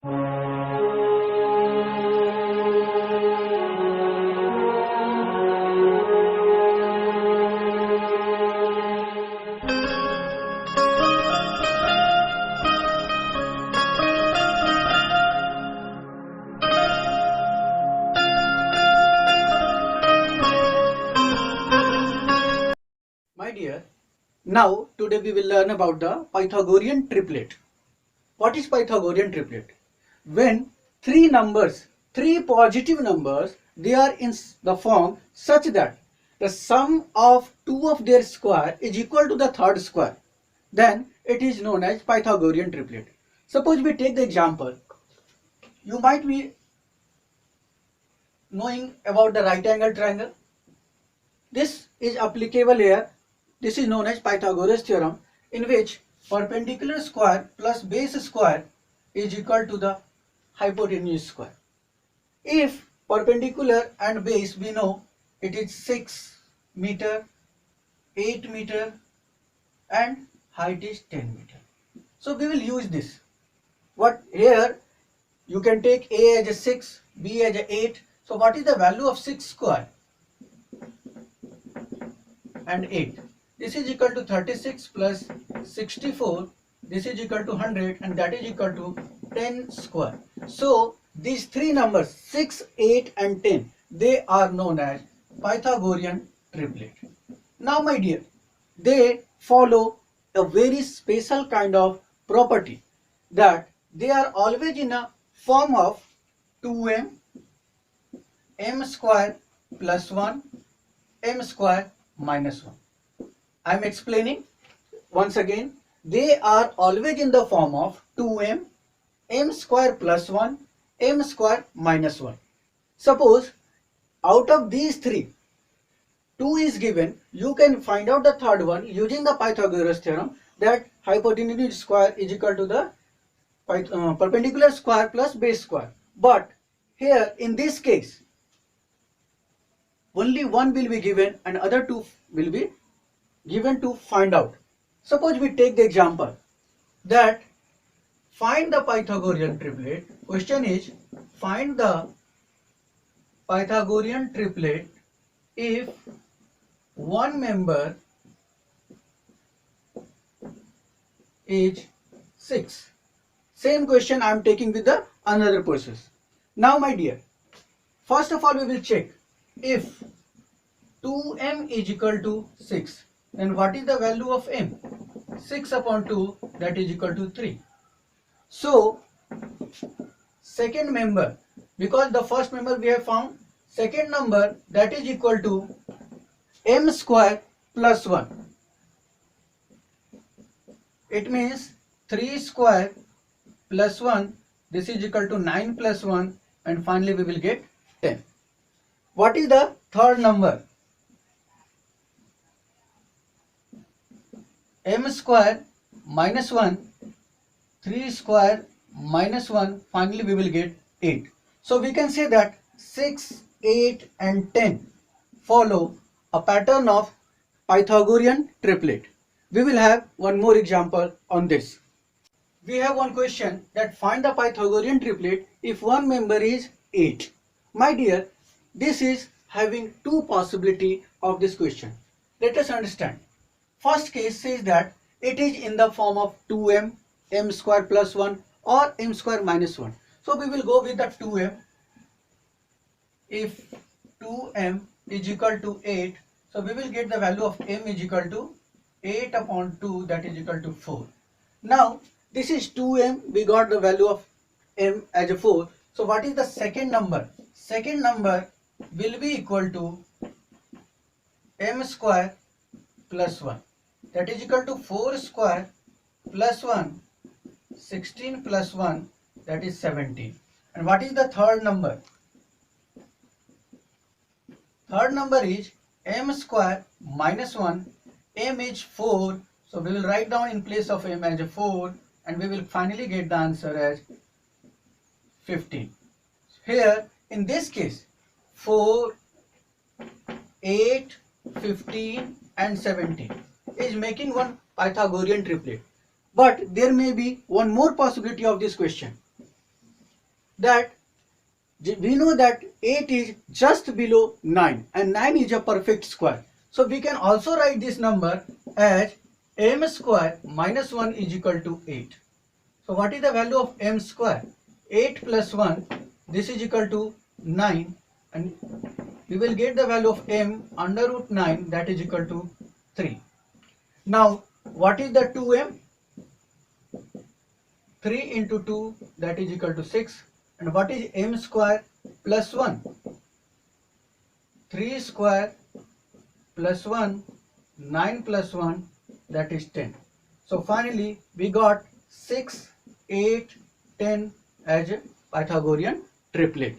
My dear, now today we will learn about the Pythagorean triplet. What is Pythagorean triplet? When three positive numbers, they are in the form such that the sum of two of their square is equal to the third square, then it is known as Pythagorean triplet. Suppose we take the example. You might be knowing about the right angle triangle. This is applicable here. This is known as Pythagoras theorem, in which perpendicular square plus base square is equal to the hypotenuse square. If perpendicular and base we know it is 6 meter, 8 meter and height is 10 meter. So we will use this. What here you can take A as a 6, B as a 8. So what is the value of 6 square and 8? This is equal to 36 plus 64. This is equal to 100 and that is equal to 10 square. So these three numbers 6, 8 and 10, they are known as Pythagorean triplet. Now my dear, they follow a very special kind of property, that they are always in a form of 2m, m square plus 1, m square minus 1. I am explaining once again. They are always in the form of 2m, m square plus 1, m square minus 1. Suppose out of these three, 2 is given, you can find out the third one using the Pythagoras theorem, that hypotenuse square is equal to the perpendicular square plus base square. But here in this case, only one will be given and other two will be given to find out. Suppose we take the example that find the Pythagorean triplet. Question is, find the Pythagorean triplet if one member is 6. Same question I am taking with the another process. Now my dear, first of all we will check if 2m is equal to 6, then what is the value of m? 6 upon 2, that is equal to 3. So second member, because the first member we have found, second number, that is equal to m square plus 1. It means 3 square plus 1, this is equal to 9 plus 1, and finally we will get 10. What is the third number? M square minus 1, 3 square minus 1, finally we will get 8. So we can say that 6, 8 and 10 follow a pattern of Pythagorean triplet. We will have one more example on this. We have one question that find the Pythagorean triplet if one member is 8. My dear, this is having two possibility of this question. Let us understand. First case says that it is in the form of 2m, m square plus 1 or m square minus 1. So we will go with the 2m. If 2m is equal to 8, so we will get the value of m is equal to 8 upon 2, that is equal to 4. Now this is 2m, we got the value of m as a 4. So what is the second number? Second number will be equal to m square plus 1, that is equal to 4 square plus 1, 16 plus 1, that is 17. And what is the third number? Third number is m square minus 1, m is 4, so we will write down in place of m as a 4 and we will finally get the answer as 15. Here in this case 4, 8, 15 and 17 is making one Pythagorean triplet. But there may be one more possibility of this question. that we know that 8 is just below 9 and 9 is a perfect square. So we can also write this number as m square minus 1 is equal to 8. So what is the value of m square? 8 plus 1, this is equal to 9, and we will get the value of m under root 9, that is equal to 3. Now what is the 2m? 3 into 2, that is equal to 6. And what is m square plus 1? 3 square plus 1, 9 plus 1, that is 10. So finally we got 6, 8, 10 as a Pythagorean triplet.